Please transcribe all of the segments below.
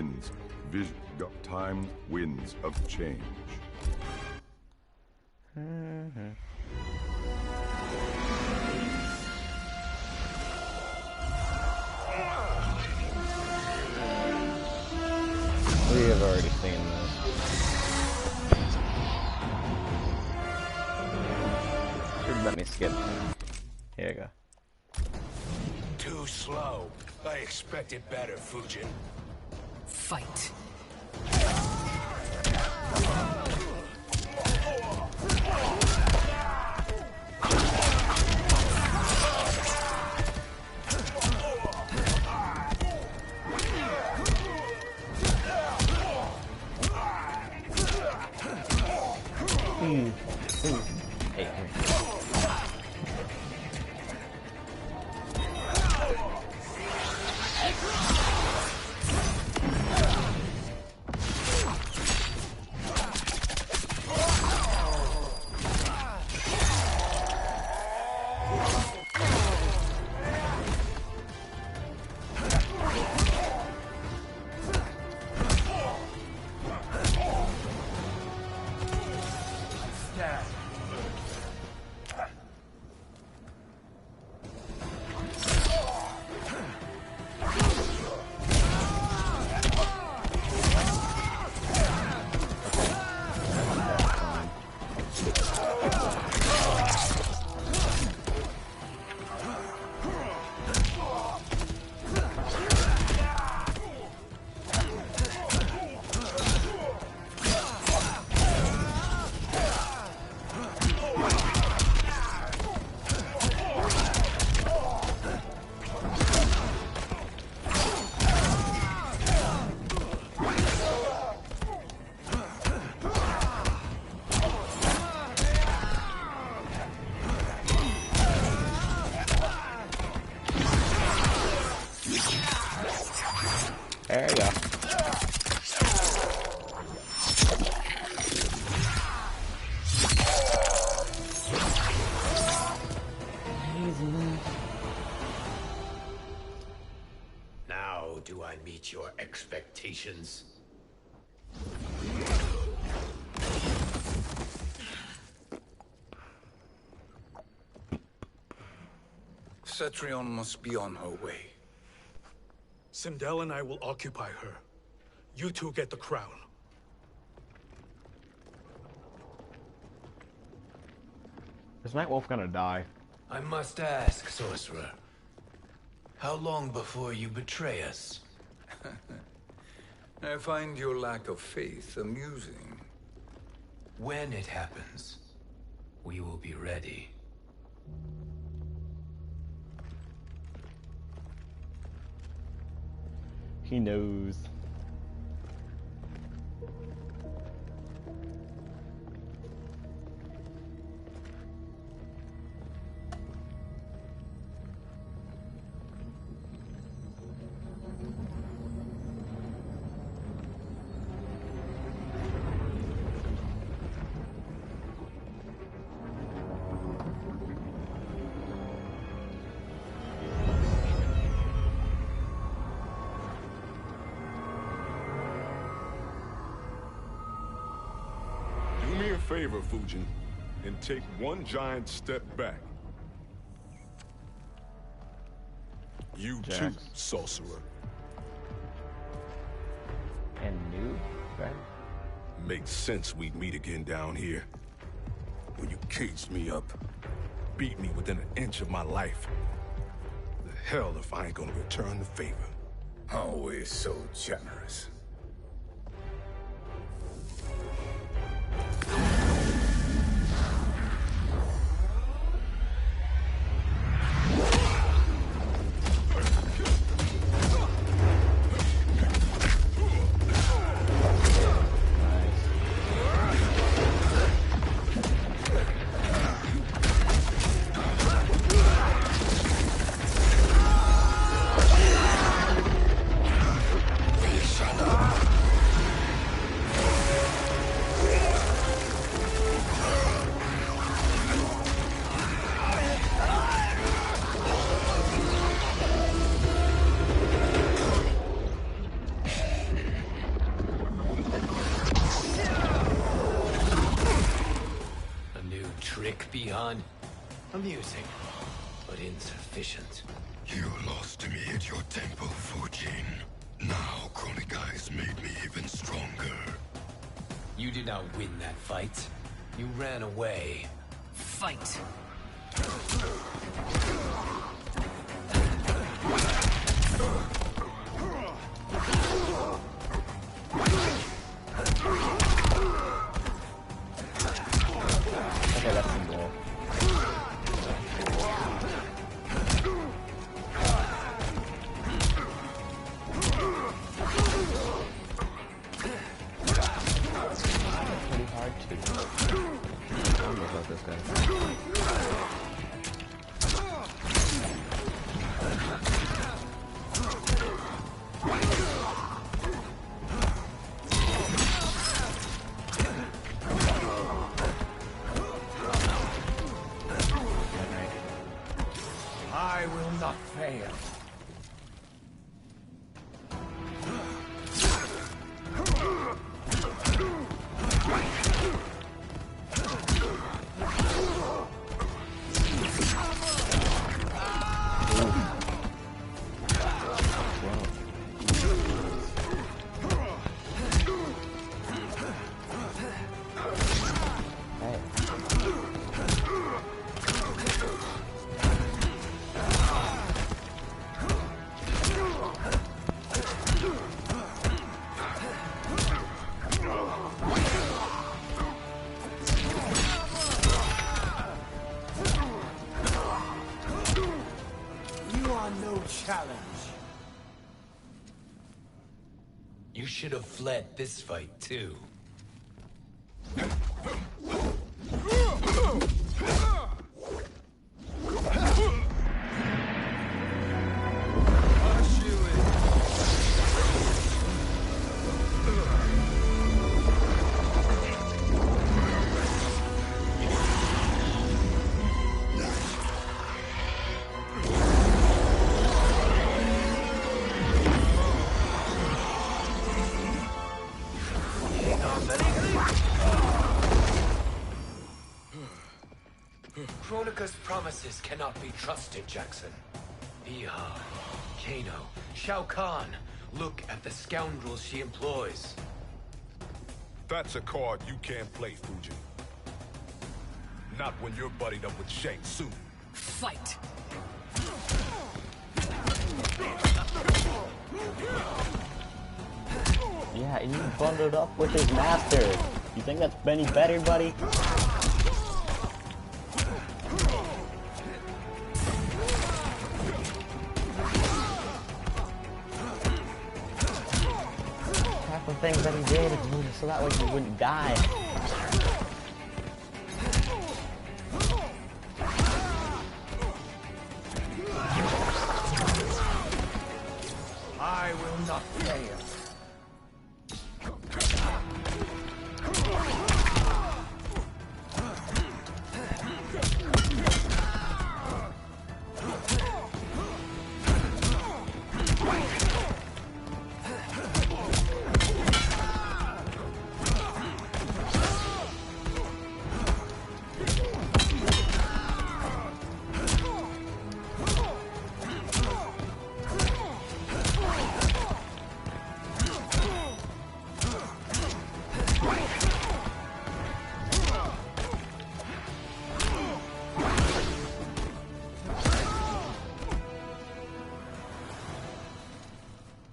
winds. Time winds of change. We have already seen this. Should let me skip. Here you go. Too slow. I expected better, Fujin. Fight. Hey, here. There you go. Now do I meet your expectations? Cetrion must be on her way. Sindel and I will occupy her. You two get the crown. Is Nightwolf gonna die? I must ask, sorcerer. How long before you betray us? I find your lack of faith amusing. When it happens, we will be ready. He knows. Favor, Fujin, and take one giant step back. You too, sorcerer. And new, right? Makes sense we'd meet again down here. When you caged me up, beat me within an inch of my life. The hell if I ain't gonna return the favor. Always so generous. Shut up! Bi-Han. Amusing, but insufficient. You lost to me at your temple, Fujin. Now Kronika has made me even stronger. You did not win that fight. You ran away. Fight! Okay, that's some goal. Pretty hard to. I don't know about this guy. I will not fail. You are no challenge. You should have fled this fight, too. Kronika's promises cannot be trusted, Jackson. Bi-Han, Kano, Shao Kahn. Look at the scoundrels she employs. That's a card you can't play, Fujin. Not when you're buddied up with Shang Tsung. Fight! Yeah, you bundled up with his master. You think that's any better, buddy? Half the things that he did so that way he wouldn't die. I will not fail.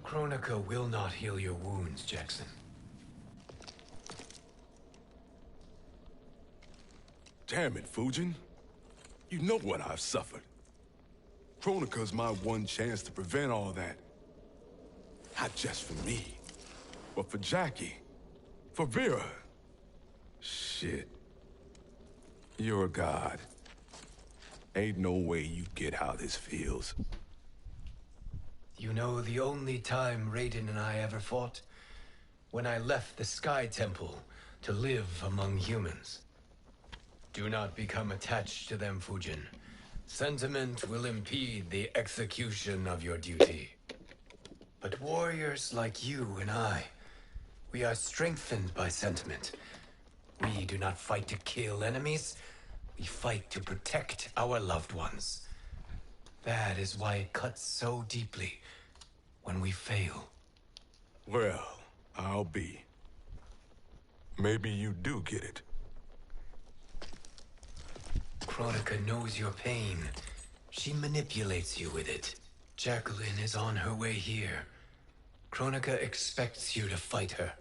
Kronika will not heal your wounds, Jackson. Damn it, Fujin. You know what I've suffered. Kronika's my one chance to prevent all that. Not just for me, but for Jackie, for Vera. Shit. You're a god. Ain't no way you get how this feels. You know the only time Raiden and I ever fought? When I left the Sky Temple to live among humans. Do not become attached to them, Fujin. Sentiment will impede the execution of your duty. But warriors like you and I, we are strengthened by sentiment. We do not fight to kill enemies. We fight to protect our loved ones. That is why it cuts so deeply when we fail. Well, I'll be. Maybe you do get it. Kronika knows your pain. She manipulates you with it. Jacqueline is on her way here. Kronika expects you to fight her.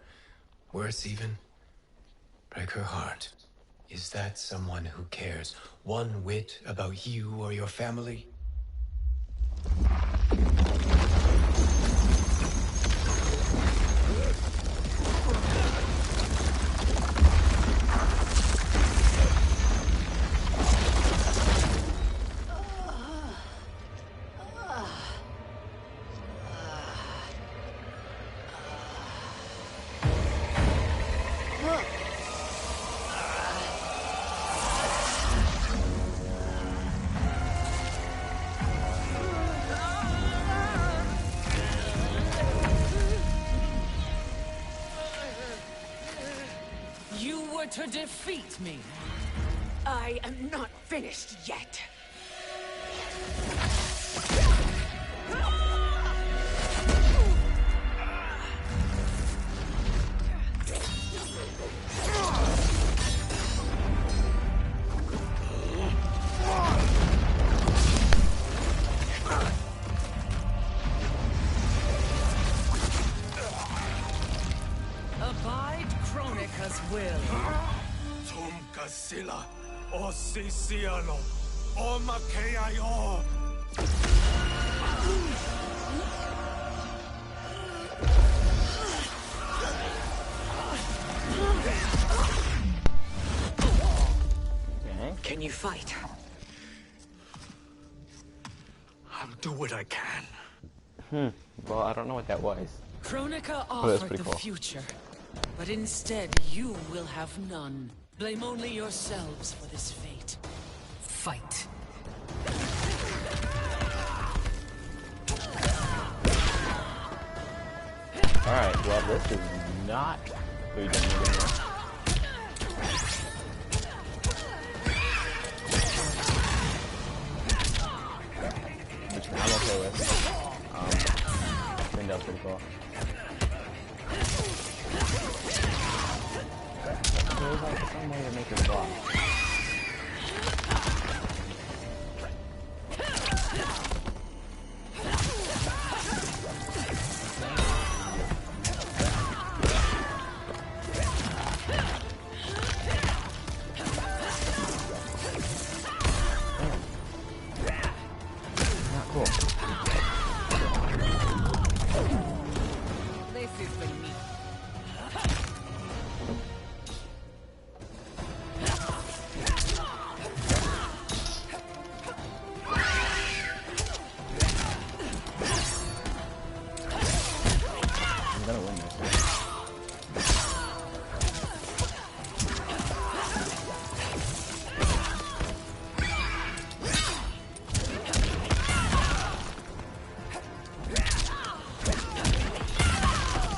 Worse even, break her heart. Is that someone who cares one whit about you or your family? To defeat me. I am not finished yet. Abide Kronika's will. Tumkasila, o Sisiano, o Makeayo. Can you fight? I'll do what I can. Well, I don't know what that was. Kronika that's offered pretty the cool. future, but instead you will have none. Blame only yourselves for this fate. Fight. Alright, well, this is not who you didn't really know. Which I'm okay with. I think that's pretty cool. There's like some way to make it block. Not cool. This is the meat. I'm gonna win this.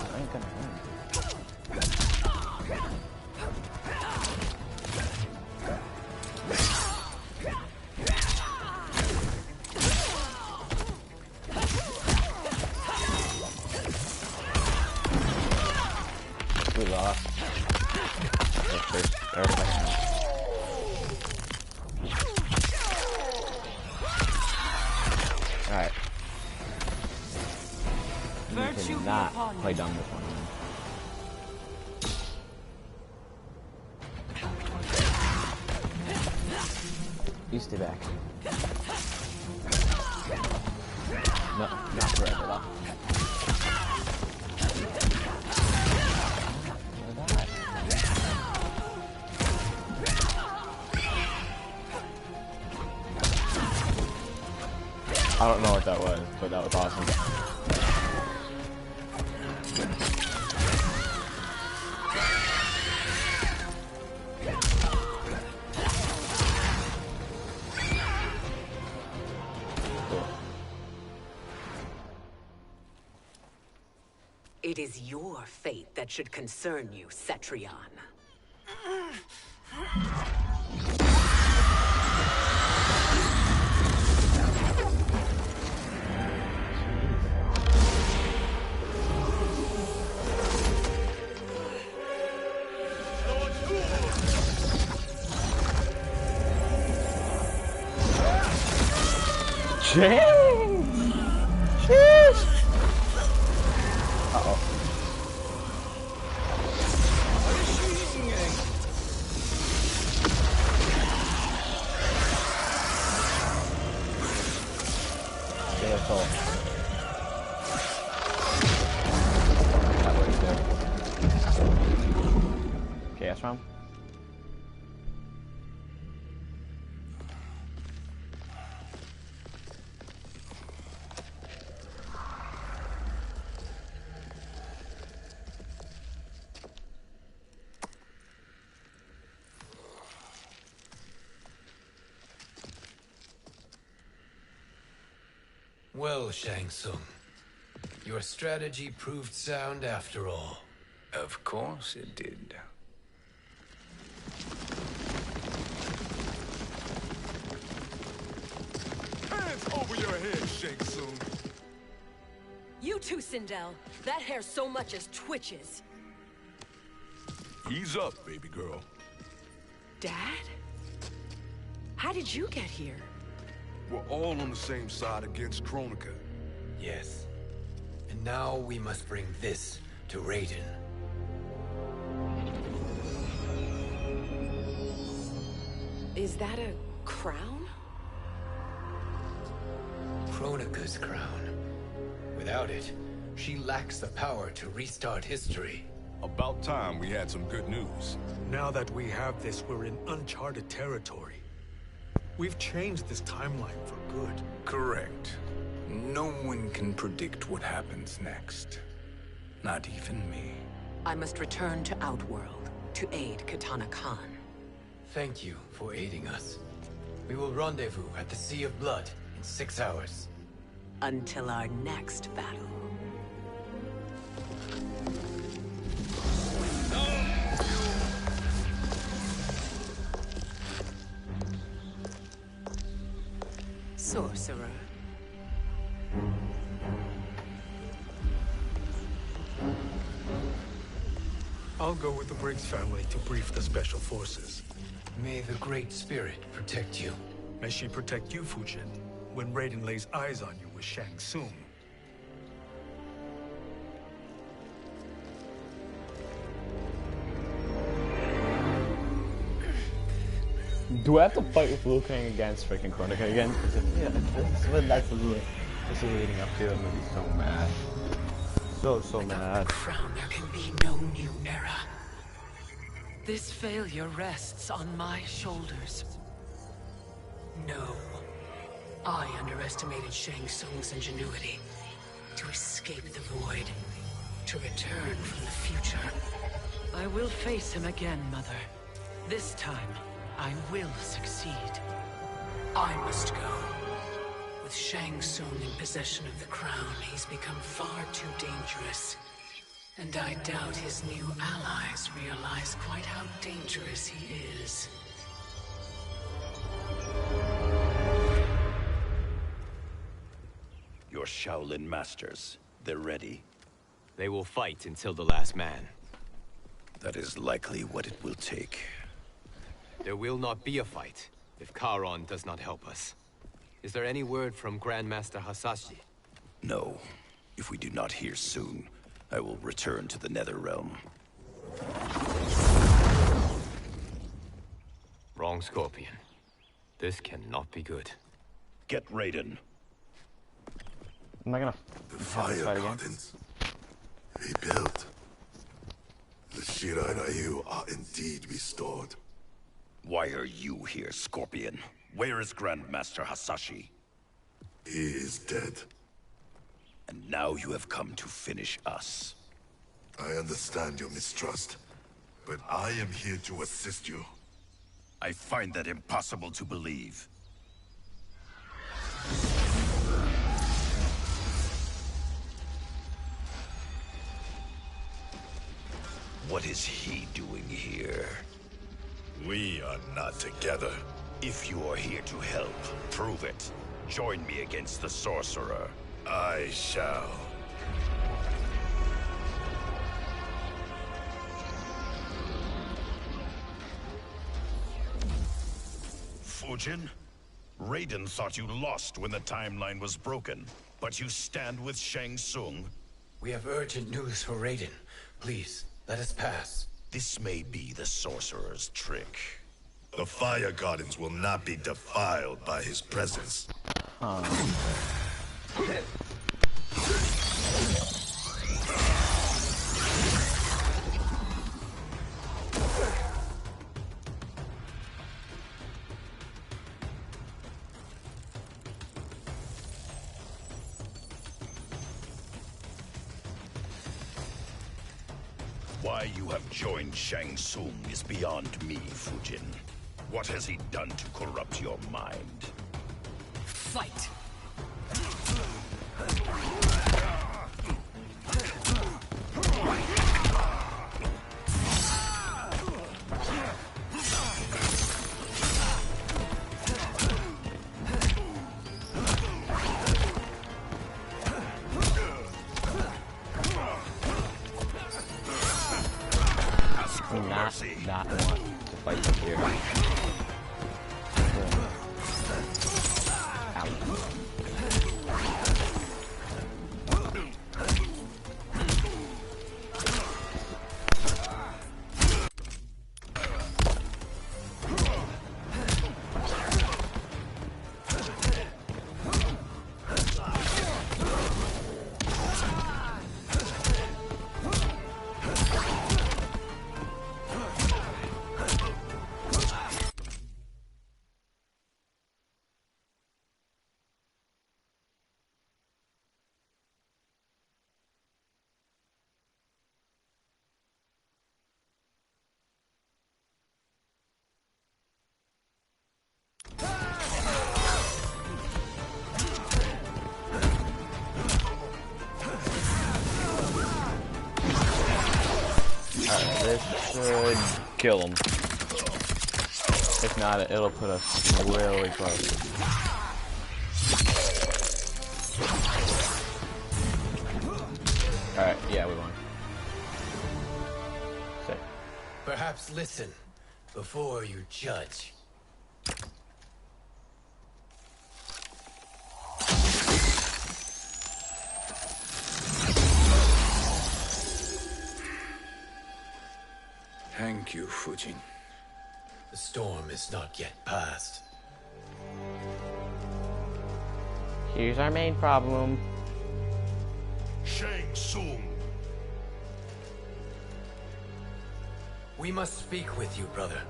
I ain't gonna win. We lost. Alright. You Virtue be cannot upon you. play dumb this one. You stay back. No, not forever though. I don't know what that was, but that was awesome. Cool. It is your fate that should concern you, Cetrion. Dang! Sheesh! Uh-oh. Careful. That works good. Chaos Realm. Well, Shang Tsung, your strategy proved sound after all. Of course it did. Hands over your head, Shang Tsung. You too, Sindel. That hair so much as twitches. Ease up, baby girl. Dad? How did you get here? We're all on the same side against Kronika. Yes. And now we must bring this to Raiden. Is that a crown? Kronika's crown. Without it, she lacks the power to restart history. About time we had some good news. Now that we have this, we're in uncharted territory. We've changed this timeline for good. Correct. No one can predict what happens next. Not even me. I must return to Outworld to aid Katana Khan. Thank you for aiding us. We will rendezvous at the Sea of Blood in 6 hours. Until our next battle. Sorcerer. I'll go with the Briggs family to brief the Special Forces. May the Great Spirit protect you. May she protect you, Fujin, when Raiden lays eyes on you with Shang Tsung. Do I have to fight with Liu Kang against freaking Kronika again? Yeah, this is what that's leading up to. I'm gonna be so mad. So mad. Crown, there can be no new era. This failure rests on my shoulders. No. I underestimated Shang Tsung's ingenuity. To escape the void. To return from the future. I will face him again, Mother. This time, I will succeed. I must go. With Shang Tsung in possession of the crown, he's become far too dangerous. And I doubt his new allies realize quite how dangerous he is. Your Shaolin masters, they're ready. They will fight until the last man. That is likely what it will take. There will not be a fight if Charon does not help us. Is there any word from Grandmaster Hasashi? No. If we do not hear soon, I will return to the Netherrealm. Wrong, Scorpion. This cannot be good. Get Raiden. I'm not gonna The fire gardens rebuilt. The Shirai Ryu are indeed restored. Why are you here, Scorpion? Where is Grandmaster Hasashi? He is dead. And now you have come to finish us. I understand your mistrust, but I am here to assist you. I find that impossible to believe. What is he doing here? We are not together. If you are here to help, prove it. Join me against the Sorcerer. I shall. Fujin? Raiden thought you lost when the timeline was broken, but you stand with Shang Tsung. We have urgent news for Raiden. Please, let us pass. This may be the sorcerer's trick. The Fire Gardens will not be defiled by his presence. Why you have joined Shang Tsung is beyond me, Fujin. What has he done to corrupt your mind? Fight! Not want to fight them here. This should kill him. If not, it'll put us really close. Alright, yeah, we won. Sick. Perhaps listen before you judge. Thank you, Fujin. The storm is not yet past. Here's our main problem. Shang Tsung! We must speak with you, brother.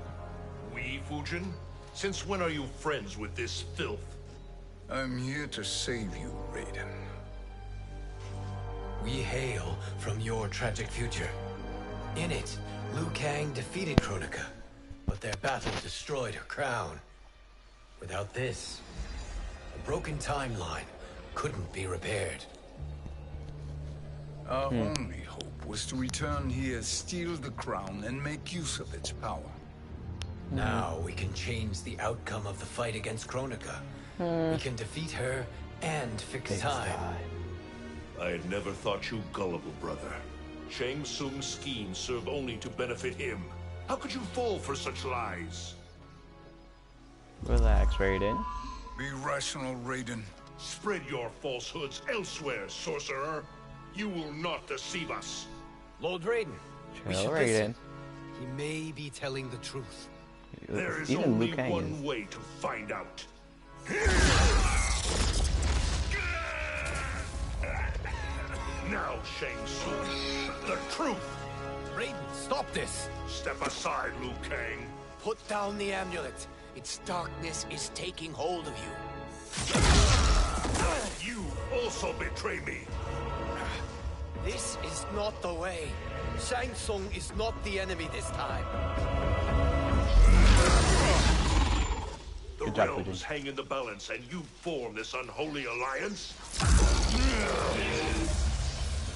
We, Fujin? Since when are you friends with this filth? I'm here to save you, Raiden. We hail from your tragic future. In it, Liu Kang defeated Kronika, but their battle destroyed her crown. Without this, a broken timeline couldn't be repaired. Our only hope was to return here, steal the crown, and make use of its power. Now we can change the outcome of the fight against Kronika. We can defeat her and fix time. I had never thought you gullible, brother. Shang Tsung's schemes serve only to benefit him. How could you fall for such lies? Relax, Raiden. Be rational, Raiden. Spread your falsehoods elsewhere, sorcerer. You will not deceive us. Lord Raiden, we Chill, should Raiden. listen. He may be telling the truth. There is Even only Liu Kang one is. way to find out. Now, Shang Tsung, the truth! Raiden, stop this! Step aside, Liu Kang. Put down the amulet. Its darkness is taking hold of you. You also betray me. This is not the way. Shang Tsung is not the enemy this time. The Good job, realms Fujin. hang in the balance, and you form this unholy alliance?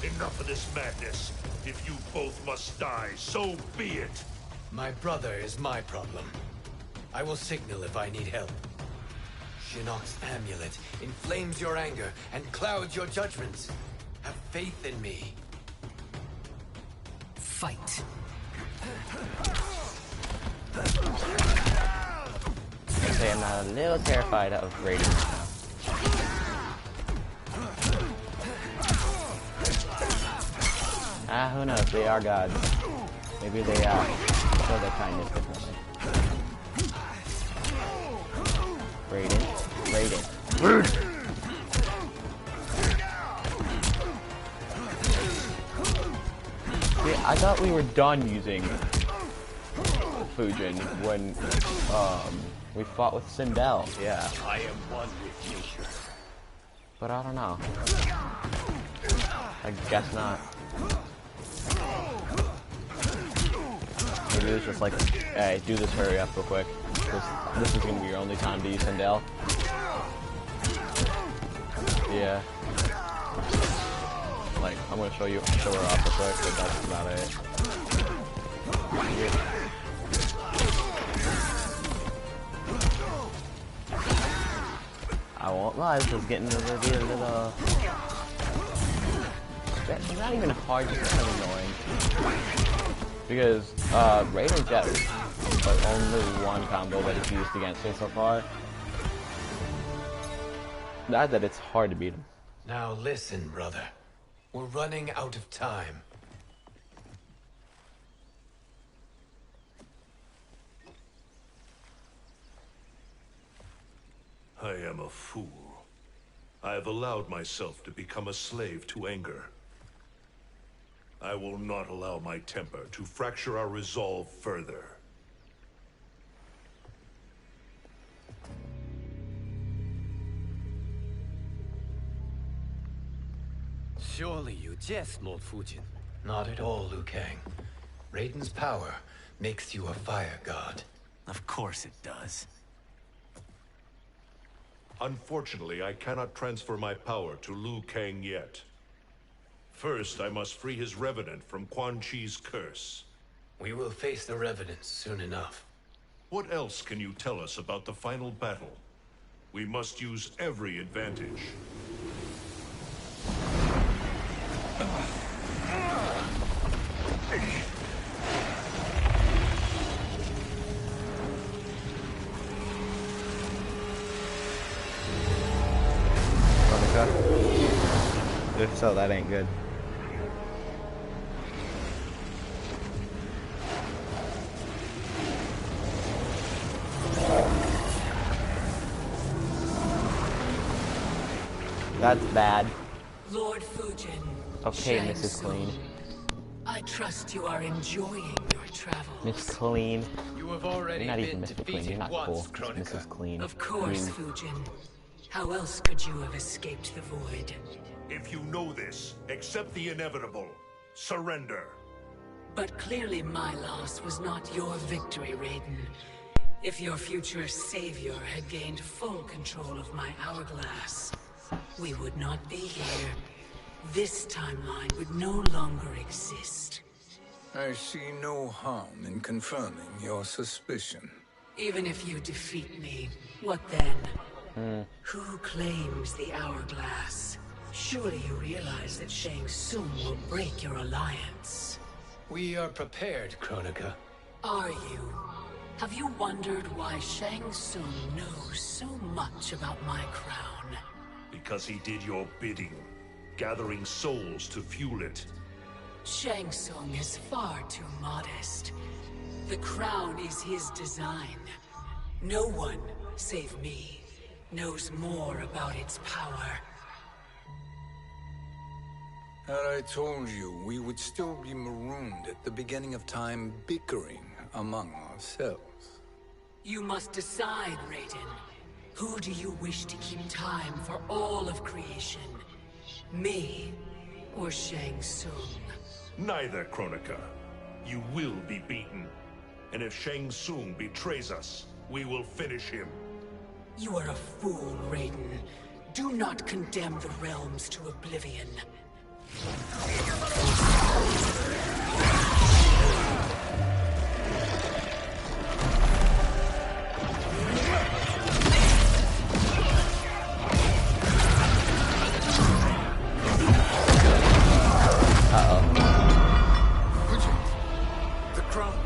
Enough of this madness. If you both must die, so be it. My brother is my problem. I will signal if I need help. Shinnok's amulet inflames your anger and clouds your judgments. Have faith in me. Fight. say I'm not a little terrified of Raiden right now. Who knows? They are gods. Maybe they show their kindness differently. Raiden. See, I thought we were done using Fujin when we fought with Sindel. Yeah. I am one with nature. But I don't know. I guess not. Maybe it was just like, hey, do this, hurry up real quick. This is gonna be your only time to use Sindel. Yeah. Like, I'm gonna show her off real quick, but that's about it. Yeah. I won't lie, this is getting to be a little... It's not even hard, it's kind of annoying. Because, Raiden Jet is like only one combo that he's used against me so far. Not that it's hard to beat him. Now listen, brother. We're running out of time. I am a fool. I have allowed myself to become a slave to anger. I will not allow my temper to fracture our resolve further. Surely you jest, Lord Fujin. Not at all, Liu Kang. Raiden's power makes you a fire god. Of course it does. Unfortunately, I cannot transfer my power to Liu Kang yet. First, I must free his Revenant from Quan Chi's curse. We will face the Revenants soon enough. What else can you tell us about the final battle? We must use every advantage. If so, that ain't good. That's bad. Lord Fujin. Okay, Shang Mrs. Clean. I trust you are enjoying your travels. Miss Clean. You have already You're not even been Mr. Clean. You're not once, cool. Mrs. Clean. Of course, Clean. Fujin. How else could you have escaped the void? If you know this, accept the inevitable. Surrender. But clearly my loss was not your victory, Raiden. If your future savior had gained full control of my hourglass, we would not be here. This timeline would no longer exist. I see no harm in confirming your suspicion. Even if you defeat me, what then? Who claims the hourglass? Surely you realize that Shang Tsung will break your alliance. We are prepared, Kronika. Are you? Have you wondered why Shang Tsung knows so much about my crown? Because he did your bidding, gathering souls to fuel it. Shang Tsung is far too modest. The crown is his design. No one, save me, knows more about its power. Had I told you, we would still be marooned at the beginning of time, bickering among ourselves. You must decide, Raiden. Who do you wish to keep time for all of creation? Me or Shang Tsung? Neither, Kronika. You will be beaten. And if Shang Tsung betrays us, we will finish him. You are a fool, Raiden. Do not condemn the realms to oblivion. The crown.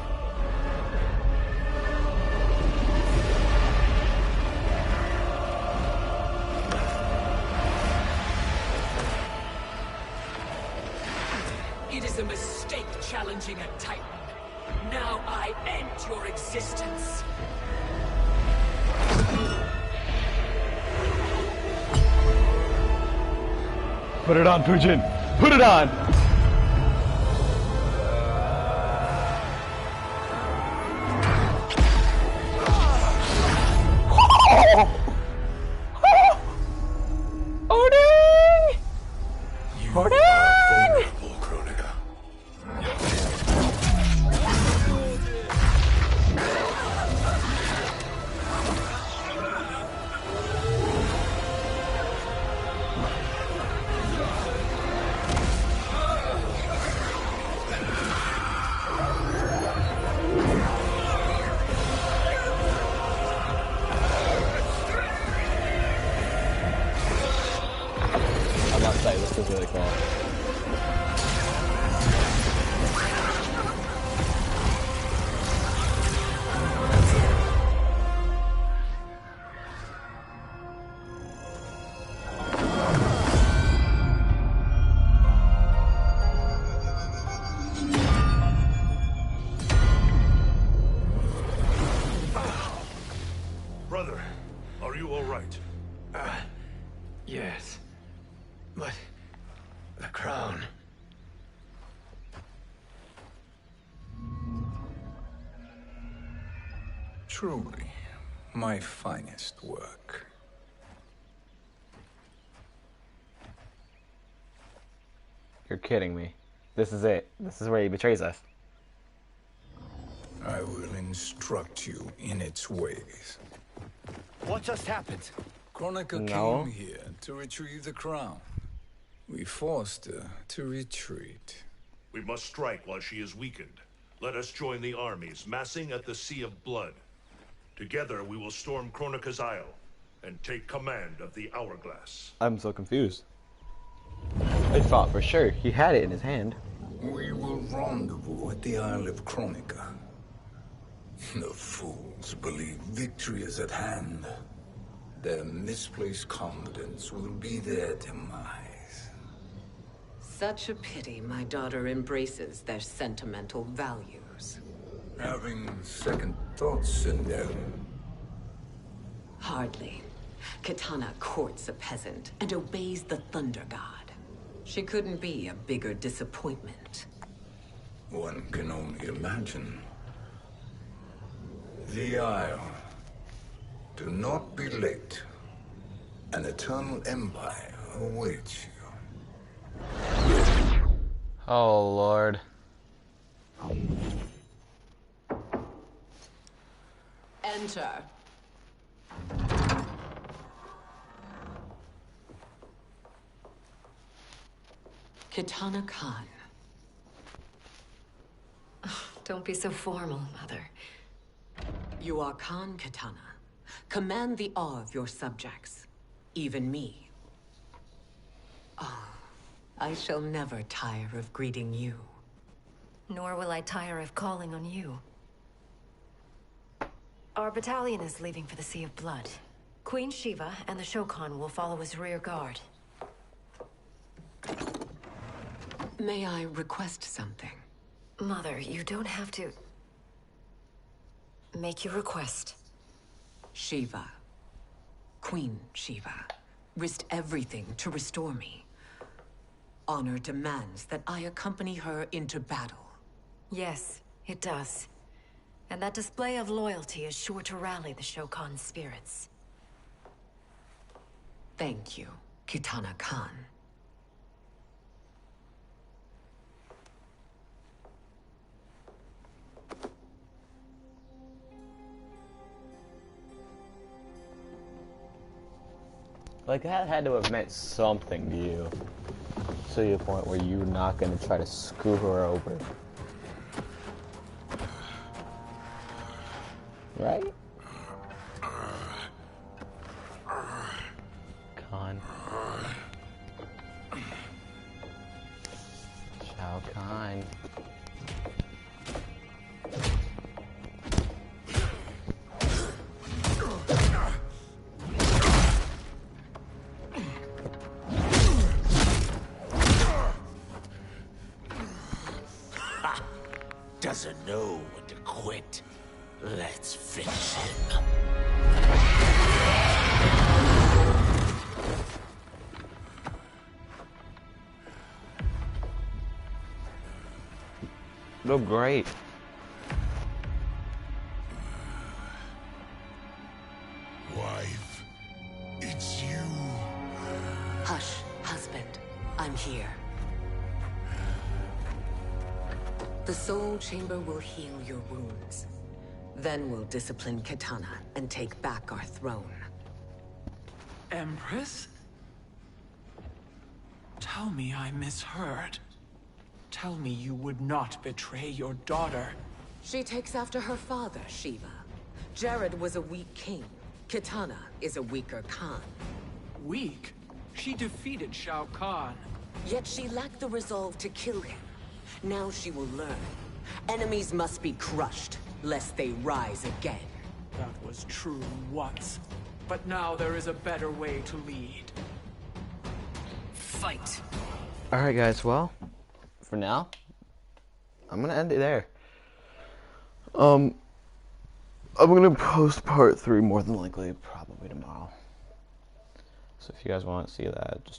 challenging a Titan. Now I end your existence. Put it on, Fujin! Put it on! This is really cool. Brother, are you all right? Yes. But the crown. Truly, my finest work. You're kidding me. This is it. This is where he betrays us. I will instruct you in its ways. What just happened? Kronika came here to retrieve the crown. We forced her to retreat. We must strike while she is weakened. Let us join the armies massing at the Sea of Blood. Together we will storm Kronika's Isle and take command of the Hourglass. I'm so confused. I thought for sure he had it in his hand. We will rendezvous at the Isle of Kronika. The fools believe victory is at hand. Their misplaced confidence will be their demise. Such a pity my daughter embraces their sentimental values. Having second thoughts, Sindel? Hardly. Kitana courts a peasant and obeys the Thunder God. She couldn't be a bigger disappointment. One can only imagine. The Isle. Do not be late. An eternal empire awaits you. Oh, Lord. Enter. Kitana Khan. Don't be so formal, Mother. You are Khan Kitana. Command the awe of your subjects. Even me. Oh, I shall never tire of greeting you. Nor will I tire of calling on you. Our battalion is leaving for the Sea of Blood. Queen Shiva and the Shokan will follow as rear guard. May I request something? Mother, you don't have to... make your request. Shiva. Queen Shiva. Risked everything to restore me. Honor demands that I accompany her into battle. Yes, it does. And that display of loyalty is sure to rally the Shokan's spirits. Thank you, Kitana Khan. Like, that had to have meant something to you. To the point where you're not gonna try to screw her over. Right? Khan. Shao Kahn. doesn't know when to quit. Let's finish him. Look great. Wife, it's you. Hush, husband. I'm here. The Soul Chamber will heal your wounds. Then we'll discipline Kitana and take back our throne. Empress? Tell me I misheard. Tell me you would not betray your daughter. She takes after her father, Shiva. Jared was a weak king. Kitana is a weaker Khan. Weak? She defeated Shao Kahn. Yet she lacked the resolve to kill him. Now she will learn. Enemies must be crushed, lest they rise again. That was true once. But now there is a better way to lead. Fight! Alright guys, well, for now, I'm gonna end it there. I'm gonna post part 3 more than likely, probably tomorrow. So if you guys want to see that, just